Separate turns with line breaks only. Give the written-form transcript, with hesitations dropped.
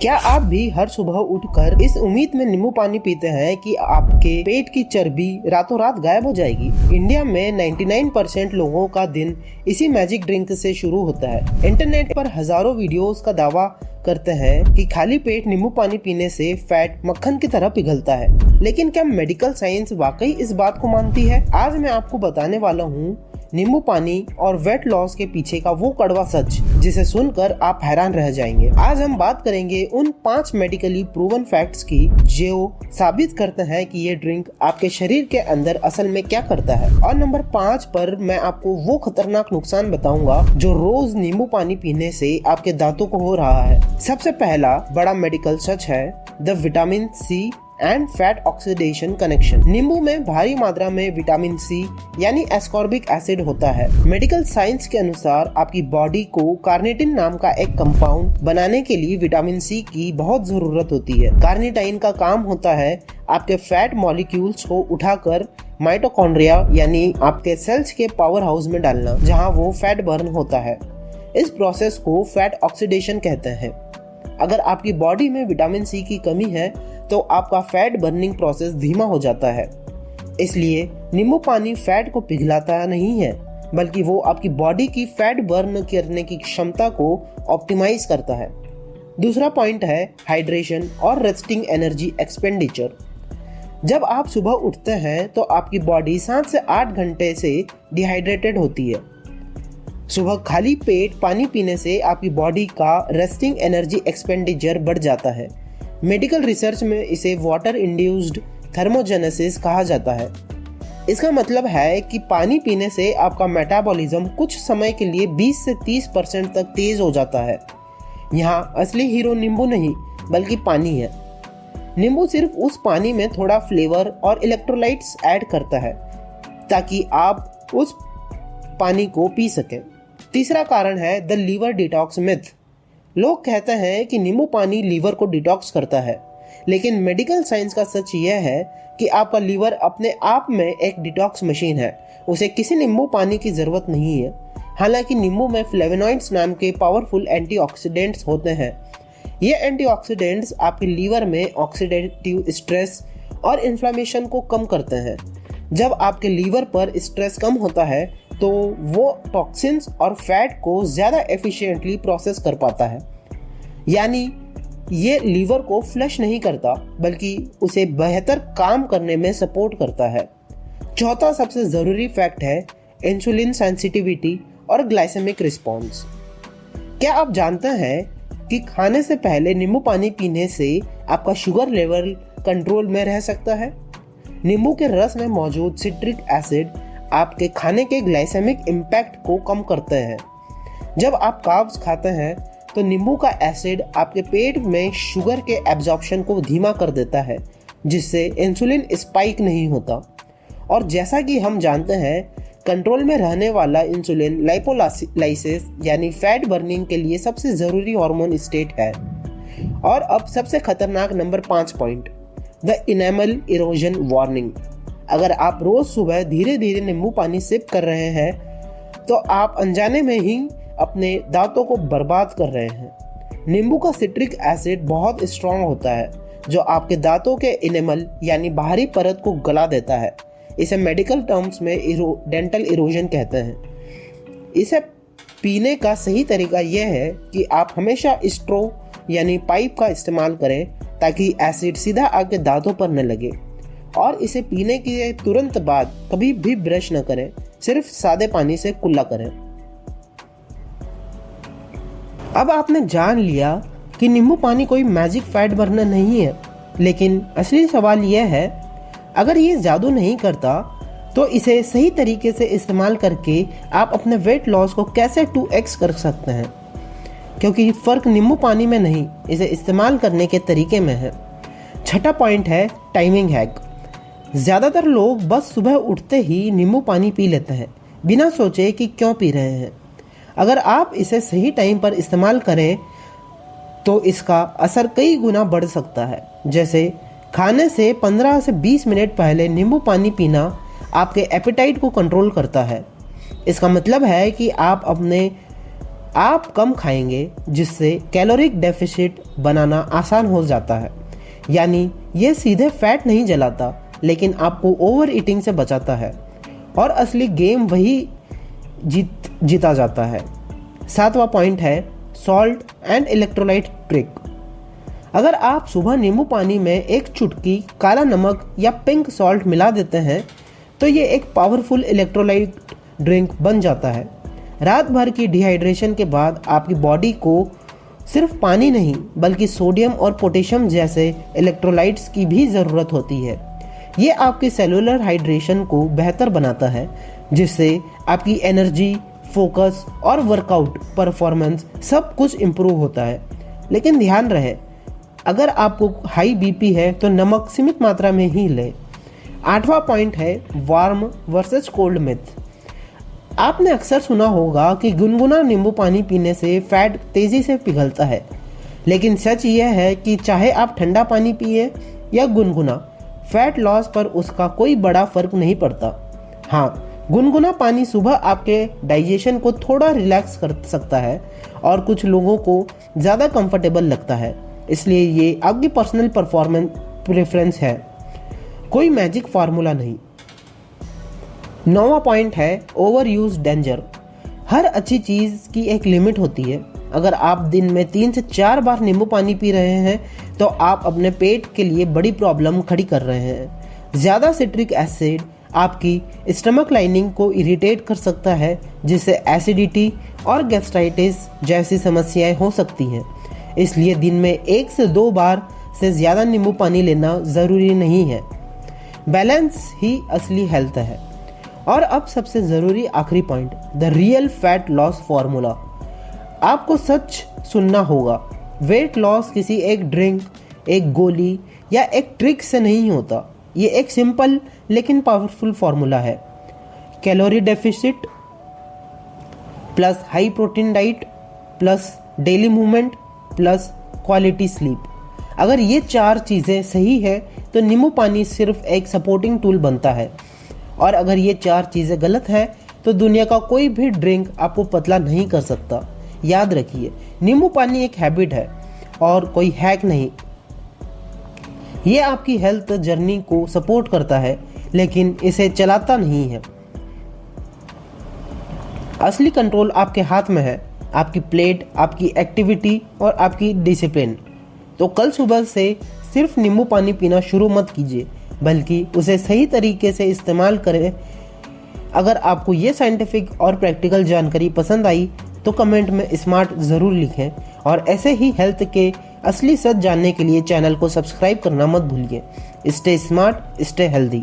क्या आप भी हर सुबह उठकर इस उम्मीद में नींबू पानी पीते हैं कि आपके पेट की चर्बी रातों रात गायब हो जाएगी? इंडिया में 99% लोगों का दिन इसी मैजिक ड्रिंक से शुरू होता है। इंटरनेट पर हजारों वीडियोस का दावा करते हैं कि खाली पेट नींबू पानी पीने से फैट मक्खन की तरह पिघलता है, लेकिन क्या मेडिकल साइंस वाकई इस बात को मानती है? आज मैं आपको बताने वाला हूँ नींबू पानी और वेट लॉस के पीछे का वो कड़वा सच जिसे सुनकर आप हैरान रह जाएंगे। आज हम बात करेंगे उन 5 मेडिकली प्रूवन फैक्ट्स की जो साबित करते हैं कि ये ड्रिंक आपके शरीर के अंदर असल में क्या करता है। और नंबर 5 पर मैं आपको वो खतरनाक नुकसान बताऊंगा जो रोज नींबू पानी पीने से आपके दांतों को हो रहा है। सबसे पहला बड़ा मेडिकल सच है the vitamin C and fat oxidation connection. नींबू में भारी मात्रा में विटामिन सी यानी एस्कॉर्बिक एसिड होता है। मेडिकल साइंस के अनुसार आपकी बॉडी को कार्निटिन नाम का एक कंपाउंड बनाने के लिए विटामिन सी की बहुत जरूरत होती है। कार्निटाइन का काम होता है आपके फैट मॉलिक्यूल्स को उठाकर माइटोकॉन्ड्रिया यानी आपके सेल्स के पावर हाउस में डालना, जहाँ वो फैट बर्न होता है। इस प्रोसेस को फैट ऑक्सीडेशन कहते हैं। अगर आपकी बॉडी में विटामिन सी की कमी है तो आपका फैट बर्निंग प्रोसेस धीमा हो जाता है। इसलिए नींबू पानी फैट को पिघलाता नहीं है, बल्कि वो आपकी बॉडी की फैट बर्न करने की क्षमता को ऑप्टिमाइज करता है। दूसरा पॉइंट है हाइड्रेशन और रेस्टिंग एनर्जी एक्सपेंडिचर। जब आप सुबह उठते हैं तो आपकी बॉडी 7 से 8 घंटे से डिहाइड्रेटेड होती है। सुबह खाली पेट पानी पीने से आपकी बॉडी का रेस्टिंग एनर्जी एक्सपेंडिचर बढ़ जाता है। मेडिकल रिसर्च में इसे वाटर इंड्यूस्ड थर्मोजेनेसिस कहा जाता है। इसका मतलब है कि पानी पीने से आपका मेटाबॉलिज्म कुछ समय के लिए 20 से 30% तक तेज हो जाता है। यहाँ असली हीरो नींबू नहीं बल्कि पानी है। नींबू सिर्फ उस पानी में थोड़ा फ्लेवर और इलेक्ट्रोलाइट्स ऐड करता है ताकि आप उस पानी को पी सकें। तीसरा कारण है द लीवर डिटॉक्स मिथ। लोग कहते हैं कि नींबू पानी लीवर को डिटॉक्स करता है, लेकिन मेडिकल साइंस का सच यह है कि आपका लीवर अपने आप में एक डिटॉक्स मशीन है। उसे किसी नींबू पानी की जरूरत नहीं है। हालांकि नींबू में फ्लेवोनॉइड्स नाम के पावरफुल एंटीऑक्सीडेंट्स होते हैं। ये एंटीऑक्सीडेंट्स आपके लीवर में ऑक्सीडेटिव स्ट्रेस और इन्फ्लेमेशन को कम करते हैं। जब आपके लीवर पर स्ट्रेस कम होता है तो वो टॉक्सिन्स और फैट को ज़्यादा एफिशिएंटली प्रोसेस कर पाता है। यानी ये लीवर को फ्लश नहीं करता बल्कि उसे बेहतर काम करने में सपोर्ट करता है। चौथा सबसे ज़रूरी फैक्ट है इंसुलिन सेंसिटिविटी और ग्लाइसेमिक रिस्पॉन्स। क्या आप जानते हैं कि खाने से पहले नींबू पानी पीने से आपका शुगर लेवल कंट्रोल में रह सकता है? नींबू के रस में मौजूद सिट्रिक एसिड आपके खाने के ग्लाइसेमिक इम्पैक्ट को कम करते हैं। जब आप कार्ब्स खाते हैं तो नींबू का एसिड आपके पेट में शुगर के एब्जॉर्प्शन को धीमा कर देता है, जिससे इंसुलिन स्पाइक नहीं होता। और जैसा कि हम जानते हैं, कंट्रोल में रहने वाला इंसुलिन लाइपोलाइसिस यानी फैट बर्निंग के लिए सबसे ज़रूरी हार्मोन स्टेट है। और अब सबसे खतरनाक number 5 point, the enamel erosion warning. अगर आप रोज सुबह धीरे धीरे नींबू पानी सिप कर रहे हैं तो आप अनजाने में ही अपने दांतों को बर्बाद कर रहे हैं। नींबू का सिट्रिक एसिड बहुत स्ट्रॉन्ग होता है जो आपके दांतों के इनेमल यानी बाहरी परत को गला देता है। इसे मेडिकल टर्म्स में डेंटल इरोजन कहते हैं। इसे पीने का सही तरीका यह है कि आप हमेशा स्ट्रो यानी पाइप का इस्तेमाल करें ताकि एसिड सीधा आपके दांतों पर न लगे। और इसे पीने के तुरंत बाद कभी भी ब्रश न करें, सिर्फ सादे पानी से कुल्ला करें। अब आपने जान लिया कि नींबू पानी कोई मैजिक फैट बर्नर नहीं है, लेकिन असली सवाल यह है, अगर ये जादू नहीं करता तो इसे सही तरीके से इस्तेमाल करके आप अपने वेट लॉस को कैसे 2x कर सकते हैं। क्योंकि फर्क नींबू पानी में नहीं, इसे इस्तेमाल करने के तरीके में है। छठा पॉइंट है टाइमिंग हैक। ज़्यादातर लोग बस सुबह उठते ही नींबू पानी पी लेते हैं बिना सोचे कि क्यों पी रहे हैं। अगर आप इसे सही टाइम पर इस्तेमाल करें तो इसका असर कई गुना बढ़ सकता है। जैसे खाने से 15 से 20 मिनट पहले नींबू पानी पीना आपके एपेटाइट को कंट्रोल करता है। इसका मतलब है कि आप अपने आप कम खाएंगे जिससे कैलोरिक डेफिसिट बनाना आसान हो जाता है। यानी ये सीधे फैट नहीं जलाता लेकिन आपको ओवर ईटिंग से बचाता है और असली गेम वही जीता जाता है। 7वां पॉइंट है सॉल्ट एंड इलेक्ट्रोलाइट ट्रिक। अगर आप सुबह नींबू पानी में एक चुटकी काला नमक या पिंक सॉल्ट मिला देते हैं तो ये एक पावरफुल इलेक्ट्रोलाइट ड्रिंक बन जाता है। रात भर की डिहाइड्रेशन के बाद आपकी बॉडी को सिर्फ पानी नहीं बल्कि सोडियम और पोटेशियम जैसे इलेक्ट्रोलाइट्स की भी ज़रूरत होती है। ये आपके सेलुलर हाइड्रेशन को बेहतर बनाता है जिससे आपकी एनर्जी, फोकस और वर्कआउट परफॉर्मेंस सब कुछ इम्प्रूव होता है। लेकिन ध्यान रहे, अगर आपको हाई बीपी है तो नमक सीमित मात्रा में ही लें। 8वां पॉइंट है वार्म वर्सेस कोल्ड मिथ। आपने अक्सर सुना होगा कि गुनगुना नींबू पानी पीने से फैट तेजी से पिघलता है, लेकिन सच यह है कि चाहे आप ठंडा पानी पिए या गुनगुना, फैट लॉस पर उसका कोई बड़ा फर्क नहीं पड़ता। हाँ, गुनगुना पानी सुबह आपके डाइजेशन को थोड़ा रिलैक्स कर सकता है और कुछ लोगों को ज़्यादा कंफर्टेबल लगता है, इसलिए ये आपकी पर्सनल परफॉर्मेंस प्रेफरेंस है, कोई मैजिक फार्मूला नहीं। 9वां पॉइंट है ओवर यूज डेंजर। हर अच्छी चीज़ की एक लिमिट होती है। अगर आप दिन में 3 से 4 बार नींबू पानी पी रहे हैं तो आप अपने पेट के लिए बड़ी प्रॉब्लम खड़ी कर रहे हैं। ज़्यादा सिट्रिक एसिड आपकी स्टमक लाइनिंग को इरिटेट कर सकता है जिससे एसिडिटी और गैस्ट्राइटिस जैसी समस्याएं हो सकती हैं। इसलिए दिन में 1 से 2 बार से ज़्यादा नींबू पानी लेना ज़रूरी नहीं है। बैलेंस ही असली हेल्थ है। और अब सबसे ज़रूरी आखिरी point, the real fat loss formula. आपको सच सुनना होगा, वेट लॉस किसी एक ड्रिंक, एक गोली या एक ट्रिक से नहीं होता। ये एक सिंपल लेकिन पावरफुल फार्मूला है। Calorie deficit plus high protein diet plus daily movement plus quality sleep. अगर ये 4 चीज़ें सही है तो नींबू पानी सिर्फ एक सपोर्टिंग टूल बनता है, और अगर ये 4 चीज़ें गलत हैं तो दुनिया का कोई भी ड्रिंक आपको पतला नहीं कर सकता। याद रखिए, नींबू पानी एक हैबिट है और कोई हैक नहीं। ये आपकी हेल्थ जर्नी को सपोर्ट करता है लेकिन इसे चलाता नहीं है। असली कंट्रोल आपके हाथ में है, आपकी प्लेट, आपकी एक्टिविटी और आपकी डिसिप्लिन। तो कल सुबह से सिर्फ नींबू पानी पीना शुरू मत कीजिए, बल्कि उसे सही तरीके से इस्तेमाल करें। अगर आपको ये साइंटिफिक और प्रैक्टिकल जानकारी पसंद आई तो कमेंट में स्मार्ट ज़रूर लिखें, और ऐसे ही हेल्थ के असली सच जानने के लिए चैनल को सब्सक्राइब करना मत भूलिए। Stay smart, stay healthy.